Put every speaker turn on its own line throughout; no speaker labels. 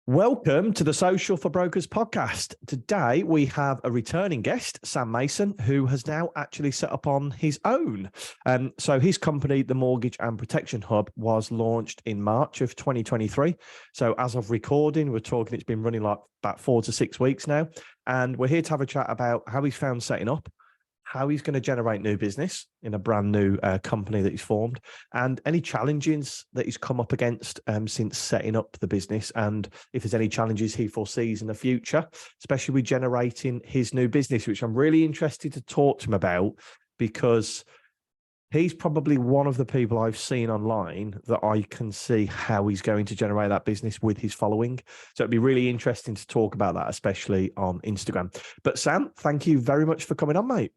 Welcome to the Social for Brokers podcast. Today we have a returning guest, Sam Mason, who has now actually set up on his own. So his company, the Mortgage and Protection Hub, was launched in March of 2023. So as of recording, we're talking, it's been running like about 4 to 6 weeks now. And we're here to have a chat about how he's found setting up, how he's going to generate new business in a brand new company that he's formed, and any challenges that he's come up against since setting up the business, and if there's any challenges he foresees in the future, especially with generating his new business, which I'm really interested to talk to him about, because he's probably one of the people I've seen online that I can see how he's going to generate that business with his following. So it'd be really interesting to talk about that, especially on Instagram. But Sam, thank you very much for coming on, mate.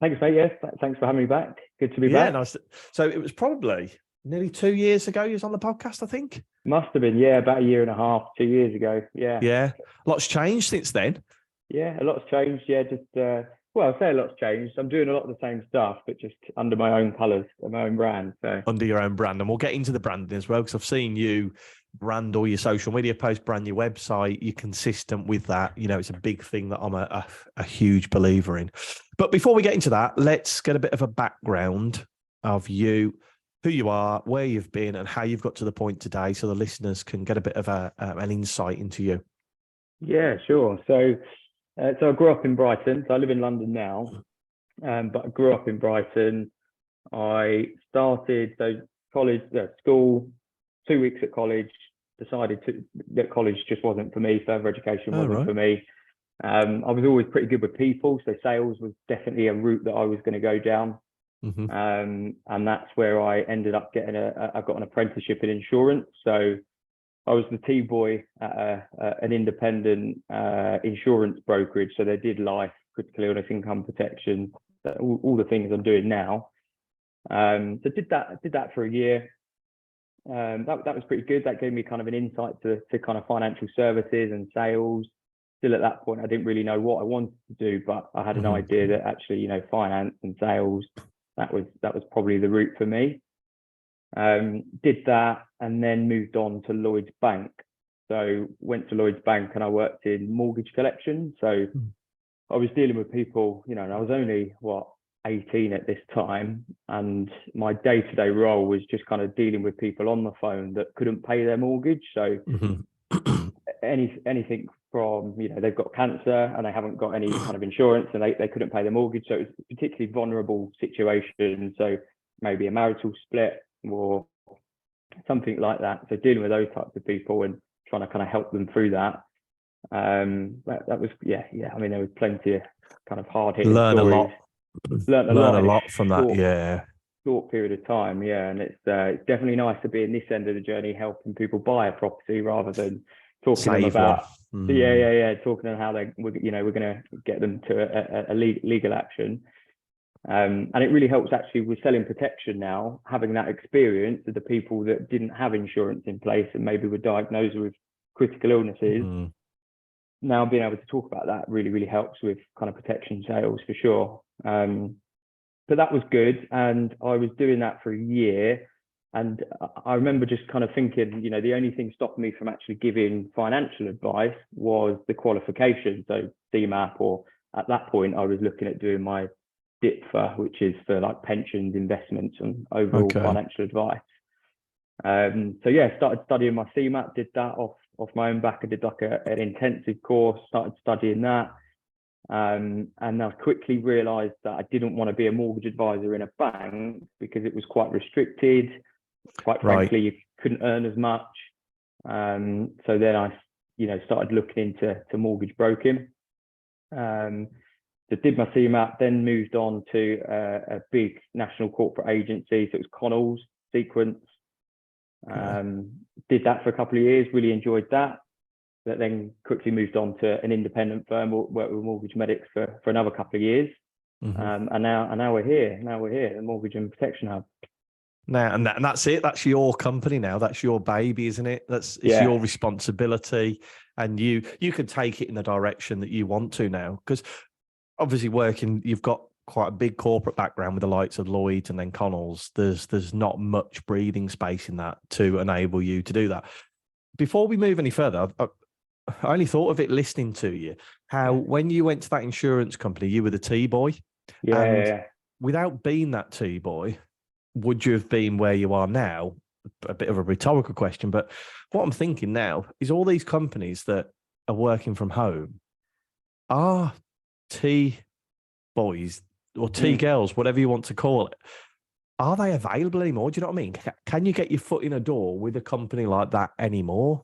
Thanks, mate. Yes, thanks for having me back. Good to be back.
Nice. So it was probably nearly 2 years ago you was on the podcast, I think.
Must have been, about a year and a half, 2 years ago.
Yeah. Lots changed since then.
Yeah, a lot's changed. Yeah, I'll say a lot's changed. I'm doing a lot of the same stuff, but just under my own colours and my own brand. So
under your own brand. And we'll get into the branding as well, because I've seen you brand all your social media posts, brand your website. You're consistent with that. You know, it's a big thing that I'm a huge believer in. But before we get into that, let's get a bit of a background of you, who you are, where you've been, and how you've got to the point today, so the listeners can get a bit of an insight into you.
Yeah, sure. So I grew up in Brighton. So I live in London now, but I grew up in Brighton. I started school, 2 weeks at college, decided that college just wasn't for me. Further education wasn't for me. I was always pretty good with people, so sales was definitely a route that I was going to go down.
Mm-hmm.
And that's where I ended up getting I got an apprenticeship in insurance. So I was the T-boy at an independent insurance brokerage. So they did life, critical illness, income protection, all the things I'm doing now. So did that for a year. That was pretty good. That gave me kind of an insight to kind of financial services and sales. Still at that point, I didn't really know what I wanted to do, but I had an idea that actually, finance and sales, that was probably the route for me. Did that and then moved on to Lloyds Bank. So went to Lloyds Bank and I worked in mortgage collection. So I was dealing with people, and I was only 18 at this time, and my day-to-day role was just kind of dealing with people on the phone that couldn't pay their mortgage. So anything from, they've got cancer and they haven't got any kind of insurance and they couldn't pay their mortgage. So it was a particularly vulnerable situation. So maybe a marital split or something like that. So dealing with those types of people and trying to kind of help them through that. That was, I mean, there was plenty of kind of hard-hitting stories. Learn a lot
from that,
short period of time, and it's definitely nice to be in this end of the journey, helping people buy a property rather than talking to them about talking on how we're going to get them to a legal action. And it really helps actually with selling protection now, having that experience of the people that didn't have insurance in place and maybe were diagnosed with critical illnesses. Now being able to talk about that really, really helps with kind of protection sales for sure. But that was good. And I was doing that for a year. And I remember just kind of thinking, the only thing stopping me from actually giving financial advice was the qualification. So CMAP, or at that point, I was looking at doing my DIPFA, which is for like pensions, investments, and overall financial advice. Started studying my CMAP, did that off my own back. I did like an intensive course, started studying that. And I quickly realized that I didn't want to be a mortgage advisor in a bank because it was quite restricted. Quite frankly, you couldn't earn as much. So then I, started looking into mortgage broking. So did my CMAP, then moved on to a big national corporate agency. So it was Connells, Sequence. Did that for a couple of years, really enjoyed that. But then quickly moved on to an independent firm, worked with Mortgage Medics for another couple of years. And now we're here. The Mortgage and Protection Hub.
Now, and that's it. That's your company now. That's your baby, isn't it? It's your responsibility, and you can take it in the direction that you want to now. Because obviously, you've got quite a big corporate background with the likes of Lloyds and then Connells. There's not much breathing space in that to enable you to do that. before we move any further, I only thought of it listening to you, how when you went to that insurance company, you were the T-boy. And
Yeah.
without being that T-boy, would you have been where you are now? A bit of a rhetorical question, but what I'm thinking now is all these companies that are working from home are T-boys or T-girls, whatever you want to call it. Are they available anymore? Do you know what I mean? Can you get your foot in a door with a company like that anymore?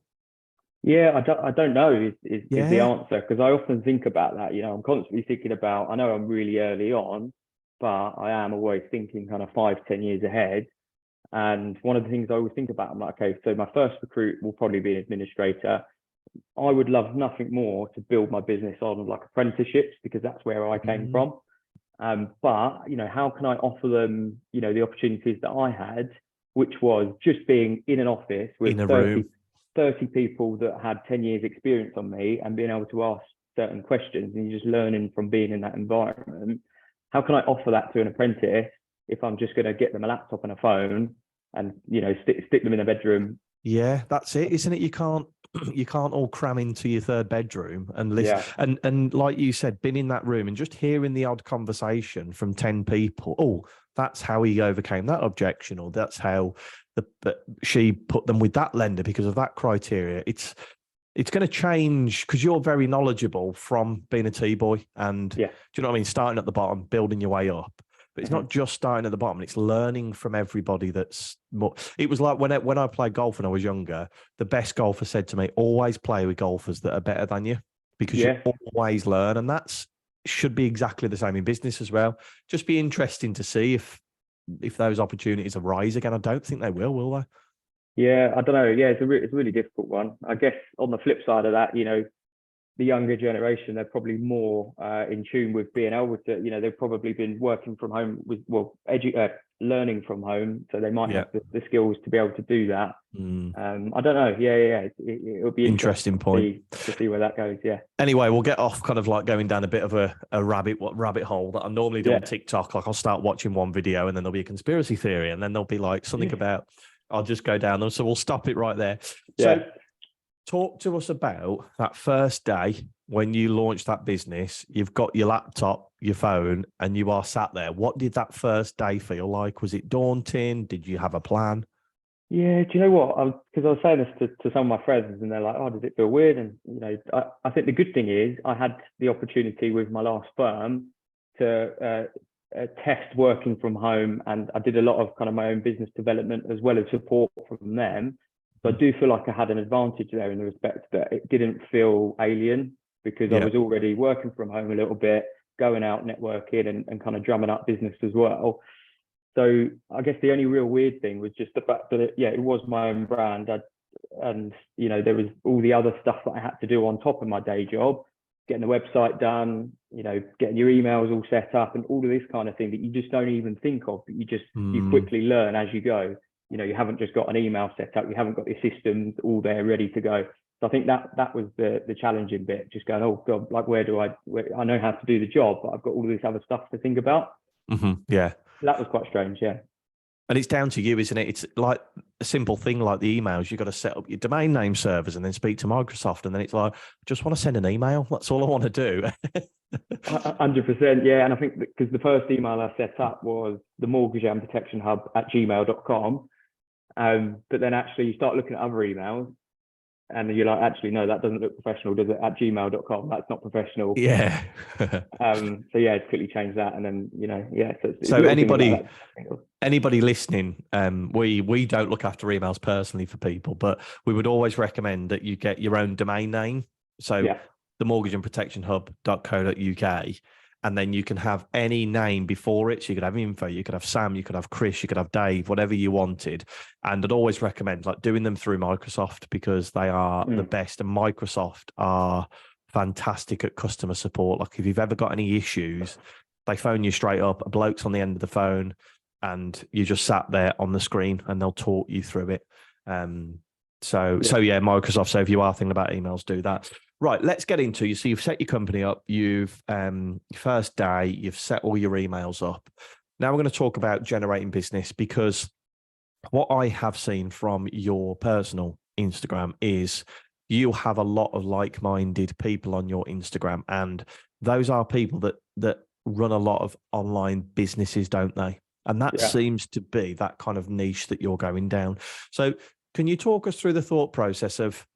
Yeah, I don't know is the
Yeah.
answer, because I often think about that. I'm constantly thinking about, I know I'm really early on, but I am always thinking kind of 5, 10 years ahead. And one of the things I always think about, I'm like, okay, so my first recruit will probably be an administrator. I would love nothing more to build my business on like apprenticeships, because that's where I came from. But how can I offer them, the opportunities that I had, which was just being in an office with 30 people that had 10 years experience on me and being able to ask certain questions, and you're just learning from being in that environment. How can I offer that to an apprentice if I'm just going to get them a laptop and a phone and, stick them in a bedroom?
Yeah, that's it, isn't it? You can't all cram into your third bedroom and listen.
Yeah.
And like you said, being in that room and just hearing the odd conversation from 10 people. Oh, that's how he overcame that objection, or that's how she put them with that lender because of that criteria. It's going to change because you're very knowledgeable from being a T-boy, and do you know what I mean? Starting at the bottom, building your way up. But it's not just starting at the bottom; it's learning from everybody. That's more. It was like when I played golf when I was younger. The best golfer said to me, "Always play with golfers that are better than you, because you always learn." And that's should be exactly the same in business as well. Just be interesting to see if those opportunities arise again. I don't think they will they?
Yeah, I don't know. Yeah, it's a really difficult one. I guess on the flip side of that, the younger generation, they're probably more in tune with being able to, they've probably been working from home with, learning from home. So they might have the skills to be able to do that. I don't know. Yeah. It'll be interesting point to see where that goes. Yeah.
Anyway, we'll get off kind of like going down a bit of a rabbit hole that I normally do on TikTok. Like I'll start watching one video and then there'll be a conspiracy theory and then there'll be like something about, I'll just go down them. So we'll stop it right there. So talk to us about that first day when you launched that business. You've got your laptop, your phone, and you are sat there. What did that first day feel like? Was it daunting? Did you have a plan?
Yeah, do you know what? Because I was saying this to some of my friends, and they're like, "Oh, does it feel weird?" And I think the good thing is I had the opportunity with my last firm to test working from home, and I did a lot of kind of my own business development as well as support from them. So I do feel like I had an advantage there in the respect that it didn't feel alien, because I was already working from home a little bit, going out networking and kind of drumming up business as well. So I guess the only real weird thing was just the fact that it was my own brand. And there was all the other stuff that I had to do on top of my day job, getting the website done, getting your emails all set up and all of this kind of thing that you just don't even think of, but you quickly learn as you go. You haven't just got an email set up, you haven't got your systems all there ready to go. So I think that was the challenging bit, just going, oh God, like where I know how to do the job, but I've got all this other stuff to think about.
Yeah.
That was quite strange, yeah.
And it's down to you, isn't it? It's like a simple thing like the emails. You've got to set up your domain name servers and then speak to Microsoft. And then it's like, just want to send an email. That's all I want to do.
100%, yeah. And I think because the first email I set up was the Mortgage and Protection Hub at gmail.com. But then actually you start looking at other emails and you're like, actually, no, that doesn't look professional, does it? At gmail.com, that's not professional.
Yeah.
So yeah, it's quickly changed that. And then,
So anybody listening, we don't look after emails personally for people, but we would always recommend that you get your own domain name. So the mortgageandprotectionhub.co.uk. And then you can have any name before it. So you could have info, you could have Sam, you could have Chris, you could have Dave, whatever you wanted. And I'd always recommend like doing them through Microsoft, because they are the best. And Microsoft are fantastic at customer support. Like if you've ever got any issues, they phone you straight up. A bloke's on the end of the phone and you just sat there on the screen and they'll talk you through it. So Microsoft. So if you are thinking about emails, do that. Right, let's get into you. So you've set your company up. You've first day, you've set all your emails up. Now we're going to talk about generating business, because what I have seen from your personal Instagram is you have a lot of like-minded people on your Instagram, and those are people that run a lot of online businesses, don't they? And that seems to be that kind of niche that you're going down. So can you talk us through the thought process of,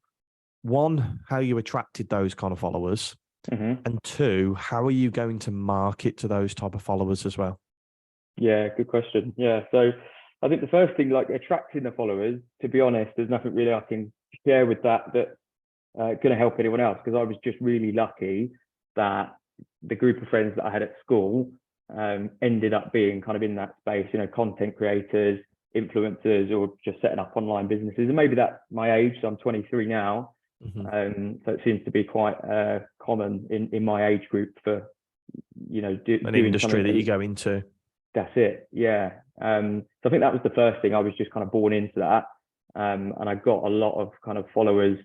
one, how you attracted those kind of followers, and two, how are you going to market to those type of followers as well?
Yeah, good question. Yeah, so I think the first thing, like attracting the followers, to be honest, there's nothing really I can share with that going to help anyone else, because I was just really lucky that the group of friends that I had at school ended up being kind of in that space, you know, content creators, influencers, or just setting up online businesses. And maybe that's my age, so I'm 23 now. So it seems to be quite common in my age group for, you know,
an industry that you go into.
That's it. Yeah. So I think that was the first thing. I was just kind of born into that. And I got a lot of kind of followers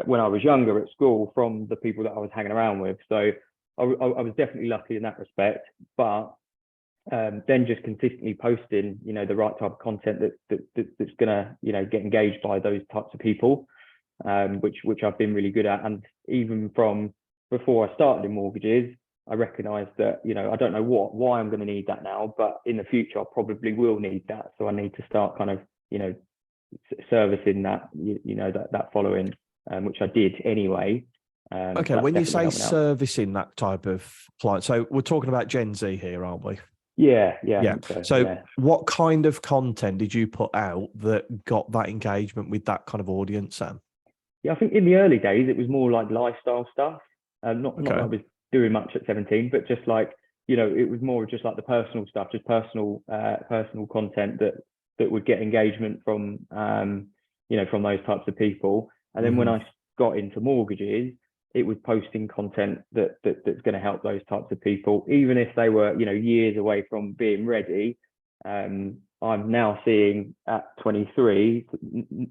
when I was younger at school from the people that I was hanging around with. So I was definitely lucky in that respect. But then just consistently posting, you know, the right type of content that's gonna, you know, get engaged by those types of people, which I've been really good at. And even from before I started in mortgages, I recognized that, you know, I don't know why I'm going to need that now, but in the future I probably will need that. So I need to start kind of, you know, servicing that, you know, that following, which I did anyway.
Okay, when you say servicing that type of client, so we're talking about Gen Z here, aren't we?
Yeah.
So what kind of content did you put out that got that engagement with that kind of audience, Sam?
Yeah, I think in the early days it was more like lifestyle stuff. Not that I was doing much at 17, but just like, you know, it was more just like the personal stuff, just personal content that would get engagement from you know, from those types of people. And then when I got into mortgages, it was posting content that's going to help those types of people, even if they were, you know, years away from being ready. I'm now seeing at 23,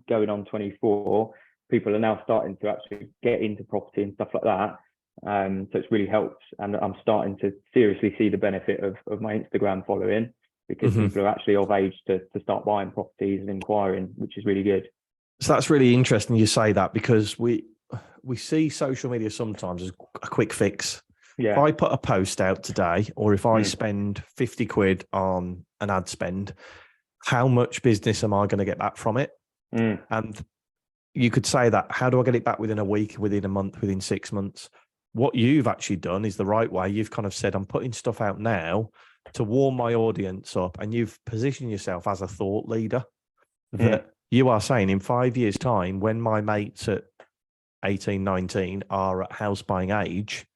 going on 24, people are now starting to actually get into property and stuff like that. So it's really helped, and I'm starting to seriously see the benefit of my Instagram following, because people are actually of age to start buying properties and inquiring, which is really good.
So that's really interesting you say that, because we see social media sometimes as a quick fix.
Yeah.
If I put a post out today, or if I spend 50 quid on an ad spend, how much business am I going to get back from it? And you could say that, how do I get it back within a week, within a month, within 6 months? What you've actually done is the right way. You've kind of said, I'm putting stuff out now to warm my audience up, and you've positioned yourself as a thought leader that you are saying in 5 years' time, when my mates at 18, 19 are at house buying age,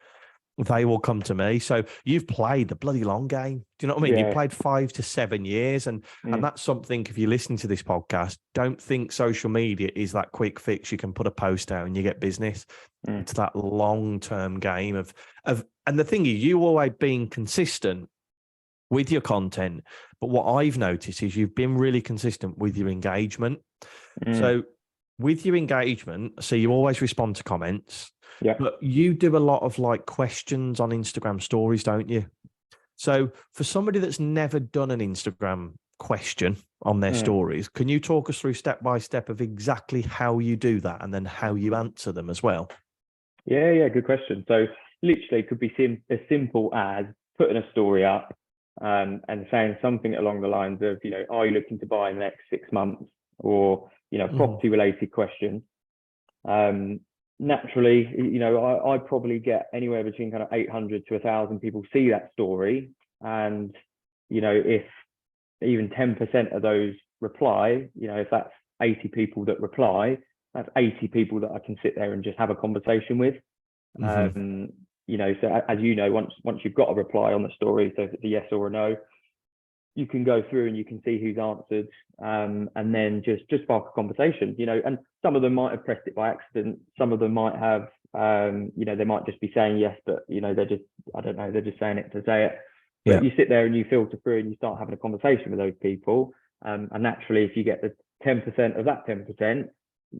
they will come to me. So you've played the bloody long game. Do you know what I mean? You've played 5 to 7 years. And that's something, if you listen to this podcast, don't think social media is that quick fix. You can put a post out and you get business. It's that long-term game of, and the thing is, you always being consistent with your content. But what I've noticed is you've been really consistent with your engagement. So with your engagement, so you always respond to comments.
Yeah.
But you do a lot of like questions on Instagram stories, don't you? So for somebody that's never done an Instagram question on their stories, can you talk us through step by step of exactly how you do that, and then how you answer them as well?
Yeah, good question. So literally it could be as simple as putting a story up and saying something along the lines of, you know, are you looking to buy in the next 6 months, or, you know, property related question. Naturally, you know, I probably get anywhere between kind of 800 to 1,000 people see that story. And, you know, if even 10% of those reply, you know, if that's 80 people that reply, that's 80 people that I can sit there and just have a conversation with. You know, so as you know, once you've got a reply on the story, so if it's a yes or a no, you can go through and you can see who's answered, and then just spark a conversation, you know. And some of them might have pressed it by accident. Some of them might have, you know, they might just be saying yes, but, you know, they're just, I don't know, they're just saying it to say it. But you sit there and you filter through and you start having a conversation with those people. And naturally, if you get the 10% of that 10%,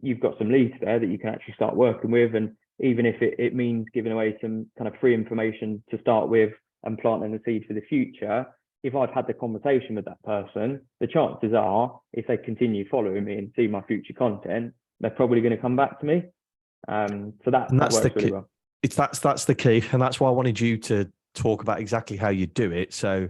you've got some leads there that you can actually start working with. And even if it means giving away some kind of free information to start with and planting the seed for the future, if I've had the conversation with that person, the chances are, if they continue following me and see my future content, they're probably going to come back to me. So that works really well.
That's the key, and that's why I wanted you to talk about exactly how you do it. So,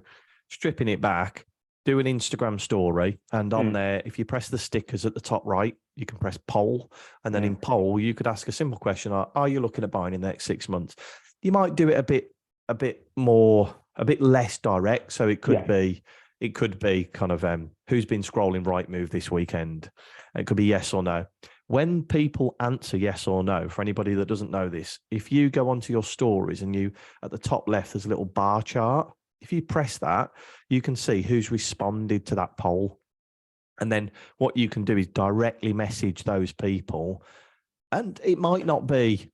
stripping it back, do an Instagram story, and on there, if you press the stickers at the top right, you can press poll, and then in poll, you could ask a simple question: are you looking at buying in the next 6 months? You might do it a bit less direct. So it could be kind of who's been scrolling Rightmove this weekend. It could be yes or no. When people answer yes or no, for anybody that doesn't know this, if you go onto your stories and you at the top left, there's a little bar chart. If you press that, you can see who's responded to that poll. And then what you can do is directly message those people. And it might not be,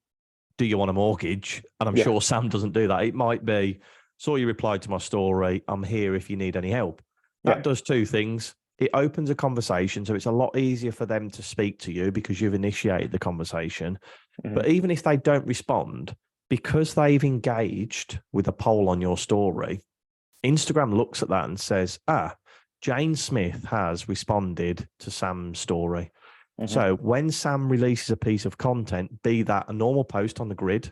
do you want a mortgage? And I'm sure Sam doesn't do that. It might be, saw you replied to my story. I'm here if you need any help. That does two things. It opens a conversation, so it's a lot easier for them to speak to you because you've initiated the conversation. But even if they don't respond, because they've engaged with a poll on your story, Instagram looks at that and says, Jane Smith has responded to Sam's story. So when Sam releases a piece of content, be that a normal post on the grid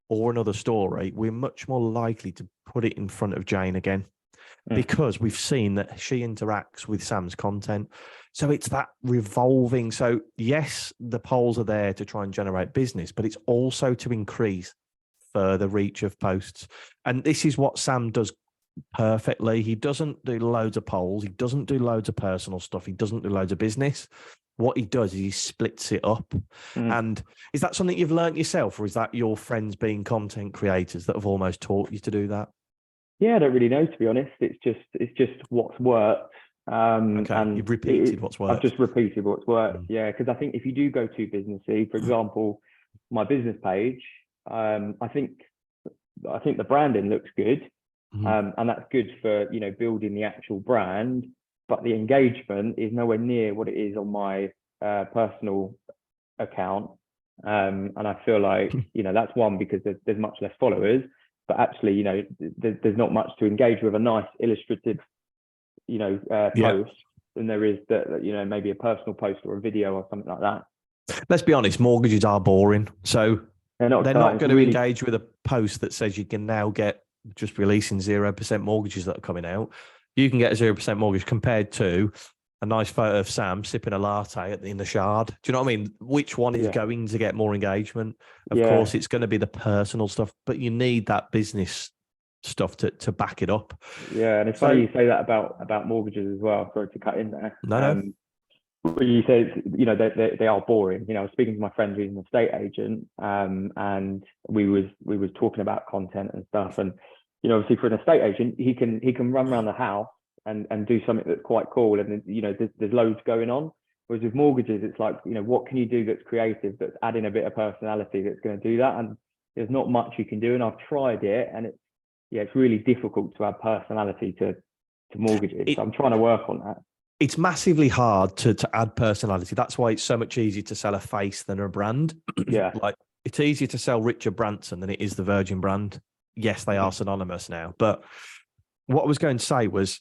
or another story, we're much more likely to put it in front of Jane again. Because we've seen that she interacts with Sam's content. So it's that revolving. So yes, the polls are there to try and generate business, but it's also to increase further reach of posts. And this is what Sam does perfectly. He doesn't do loads of polls. He doesn't do loads of personal stuff. He doesn't do loads of business. What he does is he splits it up. And is that something you've learned yourself, or is that your friends being content creators that have almost taught you to do that?
Yeah, I don't really know, to be honest. It's just what's worked.
And you've repeated what's worked.
I've just repeated what's worked. Yeah, because I think if you do go too businessy, for example, my business page, I think the branding looks good, and that's good for building the actual brand. But the engagement is nowhere near what it is on my personal account, and I feel like that's one because there's much less followers. But actually, there's not much to engage with a nice illustrative, post than there is that, maybe a personal post or a video or something like that.
Let's be honest, mortgages are boring. So they're not going to engage with a post that says you can now get just releasing 0% mortgages that are coming out. You can get a 0% mortgage compared to a nice photo of Sam sipping a latte in the Shard. Do you know what I mean? Which one is going to get more engagement? Of course, it's going to be the personal stuff, but you need that business stuff to back it up.
Yeah, and it's funny you say that about mortgages as well. Sorry to cut in there.
No.
When you say they are boring. I was speaking to my friend who's an estate agent, and we was talking about content and stuff. And obviously for an estate agent, he can run around the house and do something that's quite cool, and there's loads going on. Whereas with mortgages, it's like, what can you do that's creative, that's adding a bit of personality that's going to do that? And there's not much you can do. And I've tried it, and it's really difficult to add personality to mortgages. So I'm trying to work on that.
It's massively hard to add personality. That's why it's so much easier to sell a face than a brand.
Yeah.
Like, it's easier to sell Richard Branson than it is the Virgin brand. Yes, they are synonymous now. But what I was going to say was,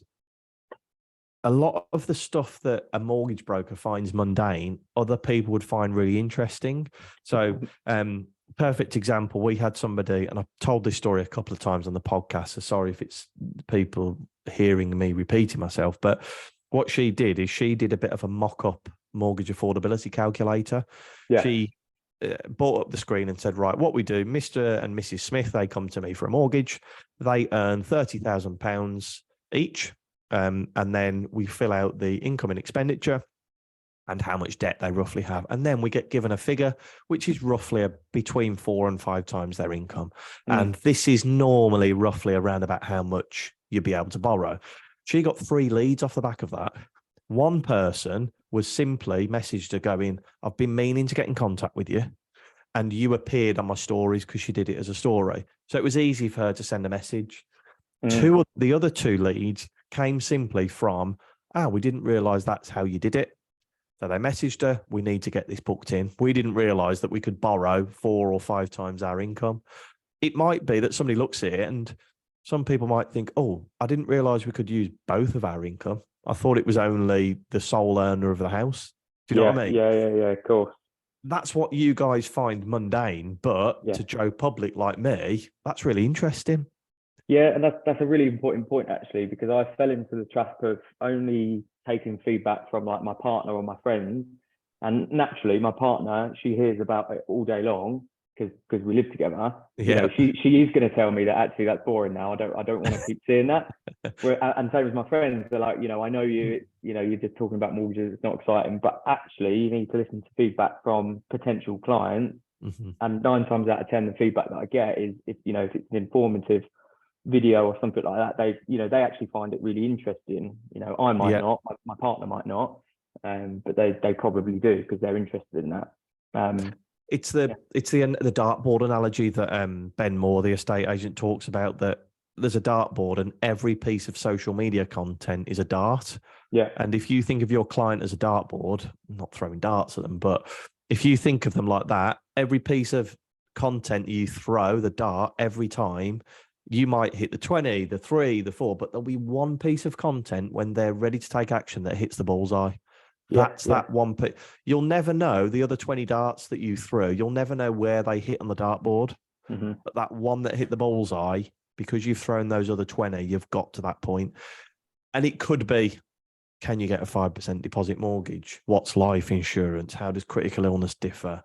a lot of the stuff that a mortgage broker finds mundane, other people would find really interesting. So, perfect example, we had somebody, and I've told this story a couple of times on the podcast, so sorry if it's people hearing me repeating myself, but what she did is she did a bit of a mock-up mortgage affordability calculator. Yeah. She brought up the screen and said, right, what we do, Mr. and Mrs. Smith, they come to me for a mortgage. They earn £30,000 each. And then we fill out the income and expenditure and how much debt they roughly have. And then we get given a figure, which is roughly between 4 and 5 times their income. And this is normally roughly around about how much you'd be able to borrow. She got 3 leads off the back of that. One person was simply messaged her going, I've been meaning to get in contact with you, and you appeared on my stories because she did it as a story. So it was easy for her to send a message. The other 2 leads came simply from, we didn't realize that's how you did it. So they messaged her, we need to get this booked in. We didn't realize that we could borrow 4 or 5 times our income. It might be that somebody looks at it and some people might think, oh, I didn't realize we could use both of our income. I thought it was only the sole earner of the house. Do you know what I mean?
Yeah, of course.
That's what you guys find mundane, but
Yeah.
to Joe Public like me, that's really interesting.
Yeah, and that's a really important point actually, because I fell into the trap of only taking feedback from like my partner or my friends, and naturally my partner, she hears about it all day long because we live together. You know,
Yeah.
she is going to tell me that actually that's boring now. I don't want to keep seeing that. And same as my friends, they're like, you know, I know you know, you're just talking about mortgages, it's not exciting, but actually you need to listen to feedback from potential clients.
Mm-hmm.
And 9 times out of 10, the feedback that I get is, if you know, if it's an informative video or something like that, they actually find it really interesting. You know, I might not, my partner might not, but they probably do because they're interested in that.
It's the dartboard analogy that Ben Moore, the estate agent, talks about, that there's a dartboard and every piece of social media content is a dart.
Yeah.
And if you think of your client as a dartboard, I'm not throwing darts at them, but if you think of them like that, every piece of content you throw the dart every time, you might hit the 20, the 3, the 4, but there'll be one piece of content when they're ready to take action that hits the bullseye. That's that one piece. You'll never know the other 20 darts that you threw. You'll never know where they hit on the dartboard.
Mm-hmm.
But that one that hit the bullseye, because you've thrown those other 20, you've got to that point. And it could be, can you get a 5% deposit mortgage? What's life insurance? How does critical illness differ?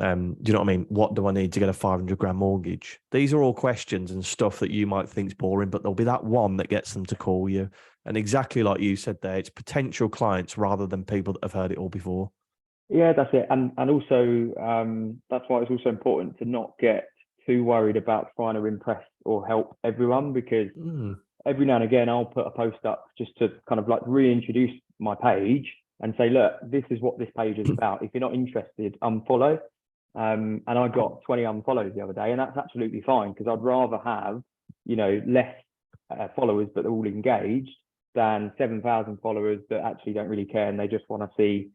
Do you know what I mean? What do I need to get a 500 grand mortgage? These are all questions and stuff that you might think is boring, but there'll be that one that gets them to call you. And exactly like you said there, it's potential clients rather than people that have heard it all before.
Yeah, that's it. And also, that's why it's also important to not get too worried about trying to impress or help everyone, because every now and again I'll put a post up just to kind of like reintroduce my page and say, look, this is what this page is about. If you're not interested, unfollow. And I got 20 unfollows the other day, and that's absolutely fine, because I'd rather have, you know, less followers but they're all engaged than 7,000 followers that actually don't really care, and they just want to see,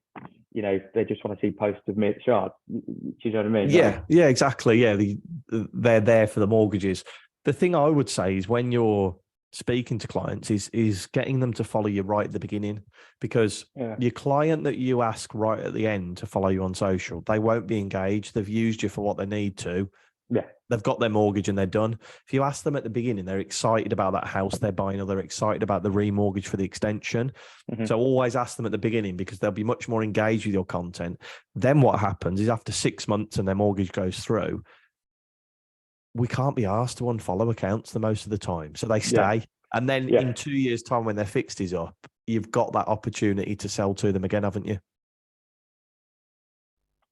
you know, they just want to see posts of me at Shard. Do you know what I mean?
Yeah, exactly. Yeah, they're there for the mortgages. The thing I would say is, when you're speaking to clients, is getting them to follow you right at the beginning, because your client that you ask right at the end to follow you on social, they won't be engaged. They've used you for what they need to.
Yeah.
They've got their mortgage and they're done. If you ask them at the beginning, they're excited about that house they're buying, or they're excited about the remortgage for the extension. Mm-hmm. So always ask them at the beginning, because they'll be much more engaged with your content. Then what happens is, after 6 months and their mortgage goes through, we can't be asked to unfollow accounts the most of the time. So they stay. Yeah. And then in 2 years' time, when their fixed is up, you've got that opportunity to sell to them again, haven't you?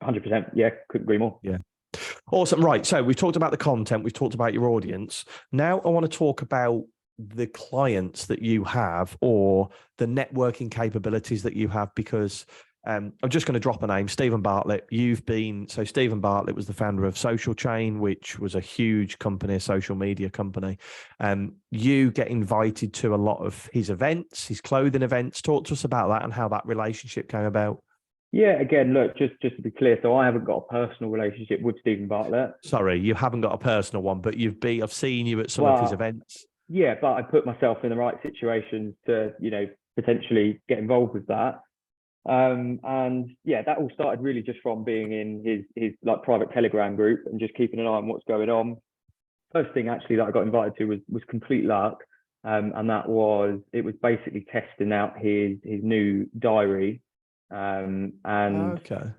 100%. Yeah, couldn't agree more.
Yeah. Awesome. Right. So we've talked about the content. We've talked about your audience. Now I want to talk about the clients that you have, or the networking capabilities that you have, because I'm just going to drop a name, Stephen Bartlett. Stephen Bartlett was the founder of Social Chain, which was a huge company, a social media company. You get invited to a lot of his events, his clothing events. Talk to us about that and how that relationship came about.
Yeah, again, look, just to be clear, so I haven't got a personal relationship with Stephen Bartlett.
Sorry, you haven't got a personal one, but I've seen you at some of his events.
Yeah, but I put myself in the right situations to, you know, potentially get involved with that. And yeah, that all started really just from being in his like private Telegram group and just keeping an eye on what's going on. First thing actually that I got invited to was complete luck. And it was basically testing out his new diary. And
okay.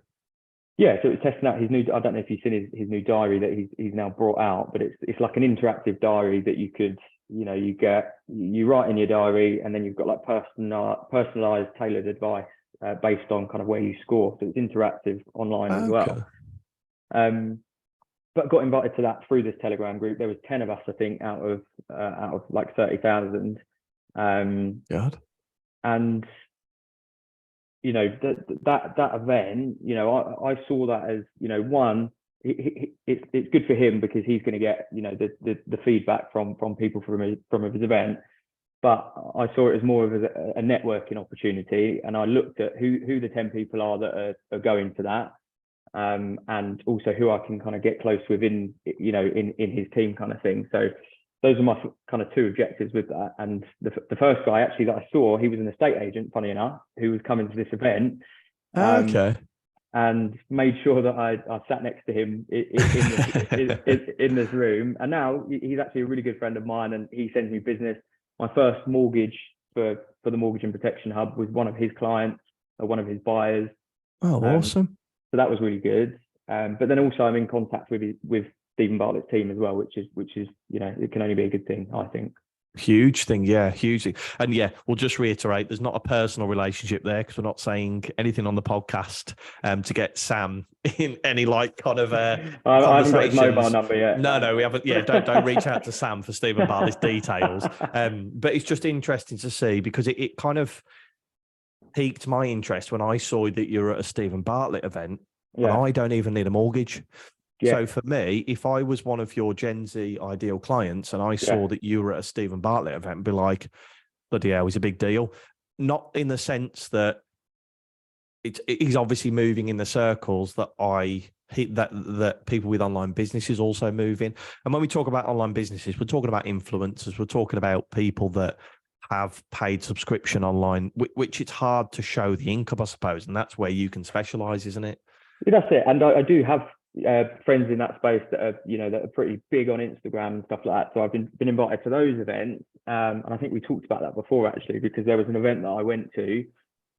Yeah, so it's testing out his new. I don't know if you've seen his new diary that he's now brought out, but it's like an interactive diary that you could, you know, you write in your diary, and then you've got like personalized, tailored advice based on kind of where you score. So it's interactive online as well. But got invited to that through this Telegram group. There was 10 of us, I think, out of like 30,000.
God.
And you know, that event, you know, I saw that as, you know, one, it's good for him because he's going to get, you know, the feedback from people from his event. But I saw it as more of a networking opportunity, and I looked at who the 10 people are that are going to that, and also who I can kind of get close with in his team kind of thing. So those are my kind of two objectives with that. And the first guy actually that I saw, he was an estate agent, funny enough, who was coming to this event.
Okay.
And made sure that I sat next to him in this room. And now he's actually a really good friend of mine, and he sends me business. My first mortgage for the Mortgage and Protection Hub was one of his clients, or one of his buyers.
Oh, awesome.
So that was really good. But then also I'm in contact with Stephen Bartlett's team as well, which is, it can only be a good thing, I think.
Huge thing, yeah, hugely. And yeah, we'll just reiterate, there's not a personal relationship there, because we're not saying anything on the podcast to get Sam in any like kind of
I haven't got his mobile number yet.
No, we haven't. Yeah, don't reach out to Sam for Stephen Bartlett's details. But it's just interesting to see, because it kind of piqued my interest when I saw that you're at a Stephen Bartlett event, and I don't even need a mortgage. So for me, if I was one of your Gen Z ideal clients and I saw that you were at a Stephen Bartlett event, I'd be like, bloody hell, it's a big deal. Not in the sense that he's obviously moving in the circles that that people with online businesses also move in. And when we talk about online businesses, we're talking about influencers. We're talking about people that have paid subscription online, which it's hard to show the income, I suppose. And that's where you can specialize, isn't it?
Yeah, that's it. And I do have friends in that space that are, that are pretty big on Instagram and stuff like that. So I've been invited to those events. And I think we talked about that before, actually, because there was an event that I went to,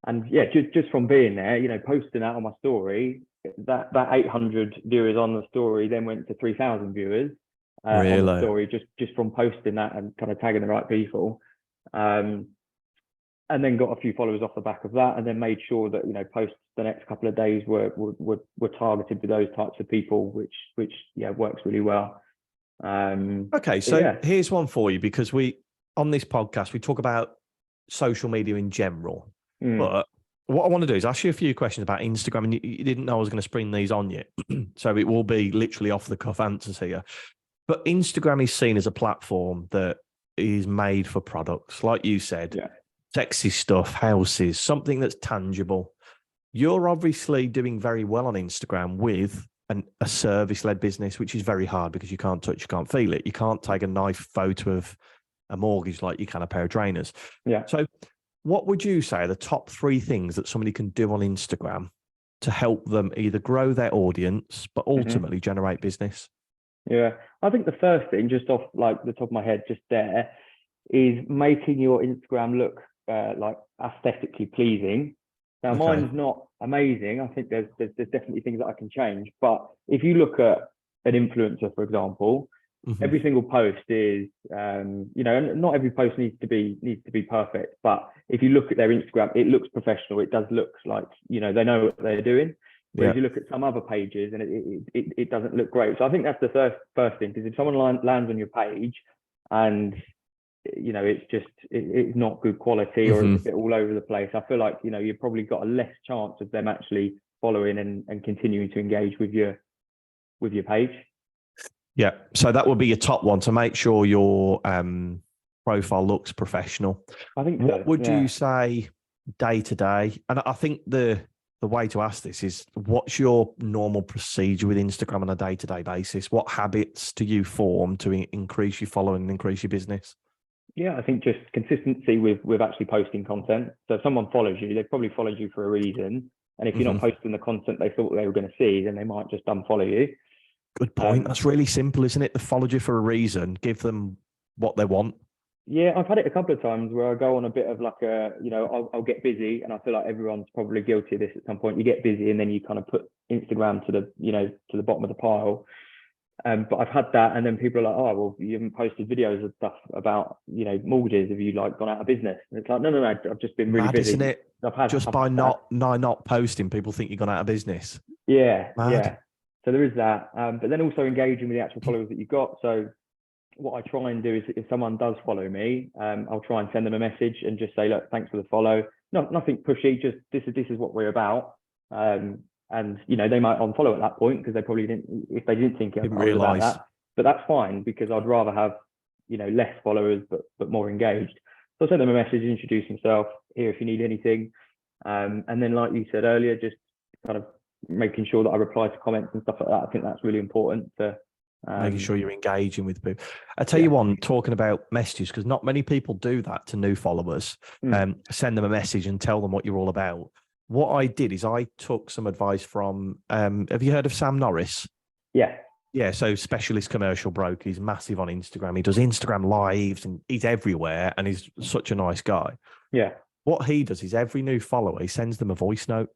and just from being there, posting that on my story, that 800 viewers on the story then went to 3,000 viewers on the story, just from posting that and kind of tagging the right people. And then got a few followers off the back of that, and then made sure that posts the next couple of days were targeted to those types of people, which works really well.
Okay, so here's one for you, because on this podcast we talk about social media in general, but what I want to do is ask you a few questions about Instagram, and you didn't know I was going to spring these on you, so it will be literally off the cuff answers here. But Instagram is seen as a platform that is made for products, like you said.
Yeah.
Sexy stuff, houses, something that's tangible. You're obviously doing very well on Instagram with a service-led business, which is very hard because you can't touch, you can't feel it. You can't take a nice photo of a mortgage like you can a pair of trainers.
Yeah.
So what would you say are the top 3 things that somebody can do on Instagram to help them either grow their audience, but ultimately generate business?
Yeah, I think the first thing, just off like the top of my head, just there, is making your Instagram look like aesthetically pleasing. Now, mine's not amazing. I think there's definitely things that I can change. But if you look at an influencer, for example, every single post is, not every post needs to be perfect. But if you look at their Instagram, it looks professional. It does look like they know what they're doing. Whereas you look at some other pages and it doesn't look great. So I think that's the first thing, because if someone lands on your page and it's not good quality, or it's a bit all over the place, I feel like you've probably got a less chance of them actually following and continuing to engage with your page.
Yeah, so that would be your top one, to make sure your profile looks professional.
I think
what would you say day to day? And I think the way to ask this is, what's your normal procedure with Instagram on a day-to-day basis? What habits do you form to increase your following and increase your business?
Yeah, I think just consistency with actually posting content. So if someone follows you, they've probably followed you for a reason. And if you're not posting the content they thought they were going to see, then they might just unfollow you.
Good point. That's really simple, isn't it? They followed you for a reason. Give them what they want.
Yeah, I've had it a couple of times where I go on a bit of like I'll get busy, and I feel like everyone's probably guilty of this at some point. You get busy and then you kind of put Instagram to the bottom of the pile. But I've had that, and then people are like, "Oh, well, you haven't posted videos of stuff about mortgages. Have you like gone out of business?" And it's like, no, I've just been really busy.
Isn't it? By not posting, people think you've gone out of business.
Yeah, yeah. So there is that, but then also engaging with the actual followers that you've got. So what I try and do is, if someone does follow me, I'll try and send them a message and just say, "Look, thanks for the follow." No, nothing pushy. Just this is what we're about. And they might unfollow at that point because they probably didn't, if they didn't think it was about that. But that's fine, because I'd rather have less followers but more engaged. So I'll send them a message, introduce myself, here if you need anything, and then like you said earlier, just kind of making sure that I reply to comments and stuff like that. I think that's really important to
Making sure you're engaging with people. I tell you one, talking about messages, because not many people do that to new followers. Send them a message and tell them what you're all about. What I did is I took some advice from, have you heard of Sam Norris?
Yeah.
Yeah, so specialist commercial broker. He's massive on Instagram. He does Instagram lives and he's everywhere, and he's such a nice guy.
Yeah.
What he does is every new follower, he sends them a voice note,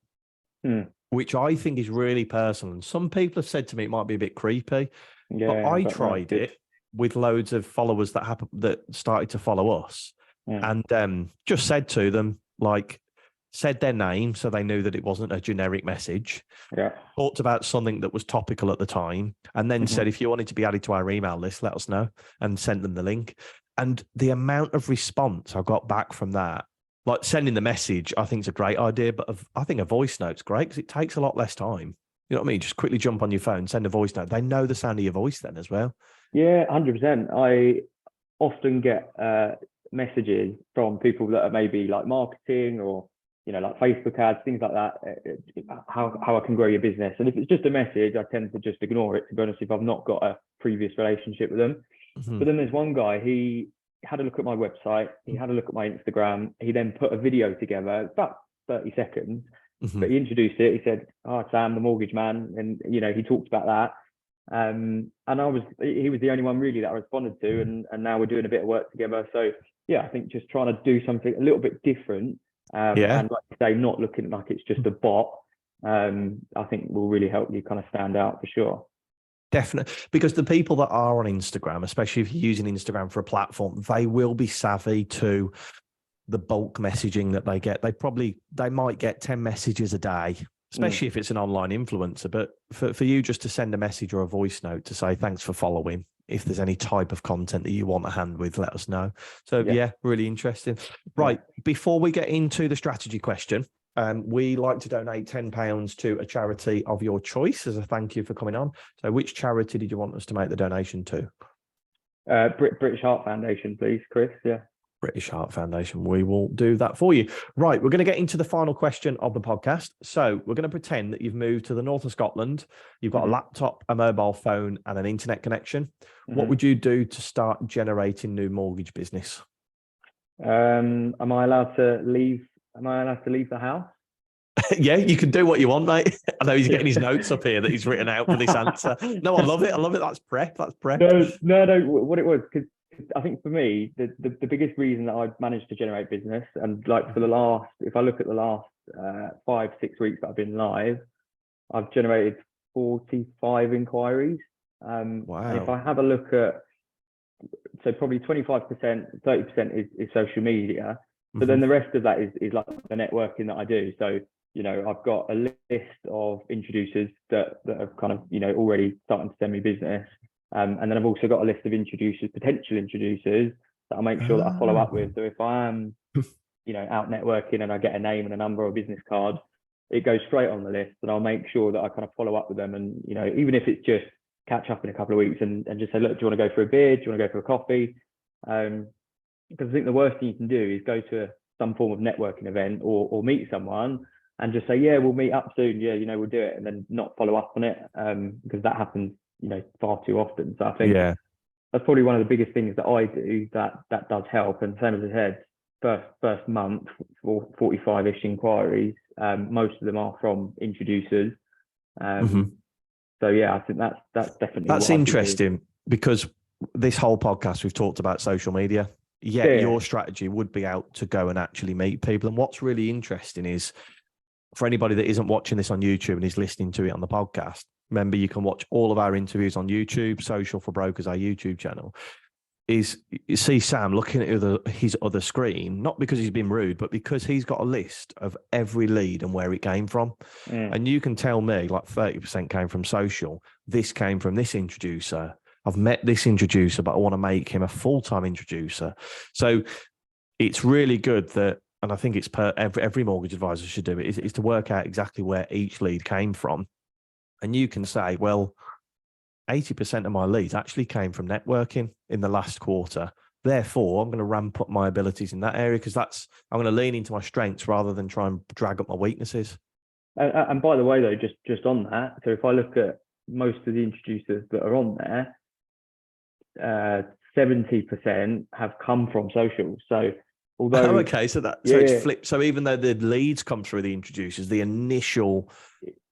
which I think is really personal. And some people have said to me it might be a bit creepy.
Yeah,
but I tried it with loads of followers that started to follow us, and just said to them, like, said their name so they knew that it wasn't a generic message.
Yeah.
Talked about something that was topical at the time, and then said, if you wanted to be added to our email list, let us know, and sent them the link. And the amount of response I got back from that, like sending the message, I think is a great idea, but I think a voice note's great because it takes a lot less time. You know what I mean? Just quickly jump on your phone, send a voice note. They know the sound of your voice then as well.
Yeah, 100%. I often get messages from people that are maybe like marketing or, you know, like Facebook ads, things like that, how I can grow your business. And if it's just a message, I tend to just ignore it, to be honest, if I've not got a previous relationship with them. But then there's one guy, he had a look at my website, he had a look at my Instagram, he then put a video together, about 30 seconds, but he introduced it. He said, "Oh, Sam, the mortgage man," and you know, he talked about that. And he was the only one really that I responded to, and now we're doing a bit of work together. So yeah, I think just trying to do something a little bit different, and like you say, not looking like it's just a bot, I think will really help you kind of stand out for sure.
Definitely, because the people that are on Instagram, especially if you're using Instagram for a platform, they will be savvy to the bulk messaging that they get. They might get 10 messages a day, especially if it's an online influencer. But for you just to send a message or a voice note to say, thanks for following, if there's any type of content that you want a hand with, let us know. So yeah really interesting. Right. Before we get into the strategy question, we like to donate £10 to a charity of your choice as a thank you for coming on. So which charity did you want us to make the donation to?
British Heart Foundation, please, Chris. Yeah.
British Heart Foundation. We will do that for you. Right. We're going to get into the final question of the podcast. So we're going to pretend that you've moved to the north of Scotland. You've got a laptop, a mobile phone, and an internet connection. What would you do to start generating new mortgage business?
Am I allowed to leave the house?
Yeah, you can do what you want, mate. I know he's getting his notes up here that he's written out for this answer. No, I love it. That's prep. That's prep.
No. What it was, because I think for me, the biggest reason that I've managed to generate business, and like if I look at the last 5-6 weeks that I've been live, I've generated 45 inquiries.
Wow.
And if I have a look at, so probably 25%, 30% is social media. But then the rest of that is like the networking that I do. So, you know, I've got a list of introducers that have kind of, you know, already starting to send me business. And then I've also got a list of potential introducers that I make sure that I follow up with. So if I am, you know, out networking and I get a name and a number or a business card, it goes straight on the list, and I'll make sure that I kind of follow up with them. And, you know, even if it's just catch up in a couple of weeks and just say, look, do you want to go for a beer? Do you want to go for a coffee? Because I think the worst thing you can do is go to some form of networking event or meet someone and just say, yeah, we'll meet up soon. Yeah, you know, we'll do it, and then not follow up on it, because that happens, you know, far too often. So I think that's probably one of the biggest things that I do that does help. And same as I said, first month, 45-ish inquiries, most of them are from introducers. So yeah, I think that's definitely
interesting, because this whole podcast we've talked about social media. Your strategy would be out to go and actually meet people. And what's really interesting is, for anybody that isn't watching this on YouTube and is listening to it on the podcast, remember you can watch all of our interviews on YouTube. Social for Brokers, our YouTube channel, is you see Sam looking at his other screen, not because he's been rude, but because he's got a list of every lead and where it came from. And you can tell me like 30% came from social. This came from this introducer. I've met this introducer, but I want to make him a full-time introducer. So it's really good that, and I think it's every mortgage advisor should do it, is to work out exactly where each lead came from. And you can say, well, 80% of my leads actually came from networking in the last quarter. Therefore, I'm going to ramp up my abilities in that area, because I'm going to lean into my strengths rather than try and drag up my weaknesses.
And by the way, though, just on that, so if I look at most of the introducers that are on there, 70% have come from social. So although
okay, so it's flipped. So even though the leads come through the introducers, the initial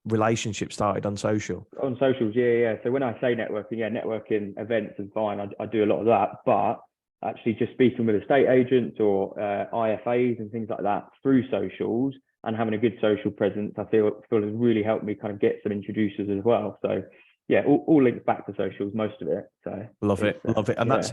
relationship started on social.
On socials, yeah. So when I say networking, networking events is fine. I do a lot of that, but actually just speaking with estate agents or IFAs and things like that through socials and having a good social presence, I feel has really helped me kind of get some introducers as well. So yeah, all links back to socials, most of it. So
love it. And that's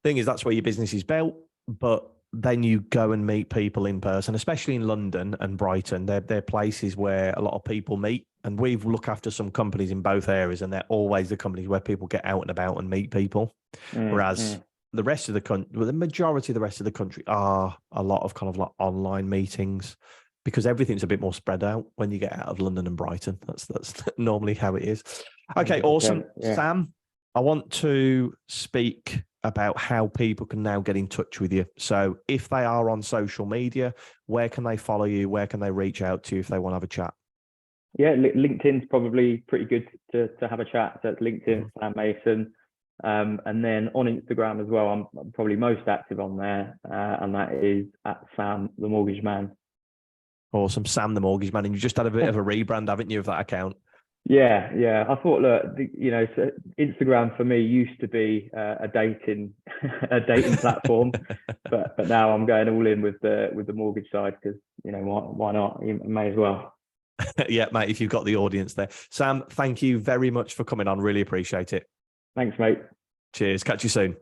thing is, that's where your business is built, but then you go and meet people in person, especially in London and Brighton. They're places where a lot of people meet, and we've looked after some companies in both areas, and they're always the companies where people get out and about and meet people. Whereas the rest of the country, well, the majority of the rest of the country are a lot of kind of like online meetings, because everything's a bit more spread out when you get out of London and Brighton. That's normally how it is. Okay, awesome. Yeah. Sam, I want to speak about how people can now get in touch with you. So if they are on social media, where can they follow you? Where can they reach out to you if they want to have a chat?
Yeah, LinkedIn's probably pretty good to have a chat. So it's LinkedIn, Sam Mason. And then on Instagram as well, I'm probably most active on there, and that is at Sam the Mortgage Man.
Awesome, Sam the Mortgage Man. And you just had a bit of a rebrand, haven't you, of that account?
Yeah. I thought, look, so Instagram for me used to be a dating platform, but now I'm going all in with the mortgage side because why not? You may as well.
Yeah, mate. If you've got the audience there, Sam, thank you very much for coming on. Really appreciate it.
Thanks, mate.
Cheers. Catch you soon.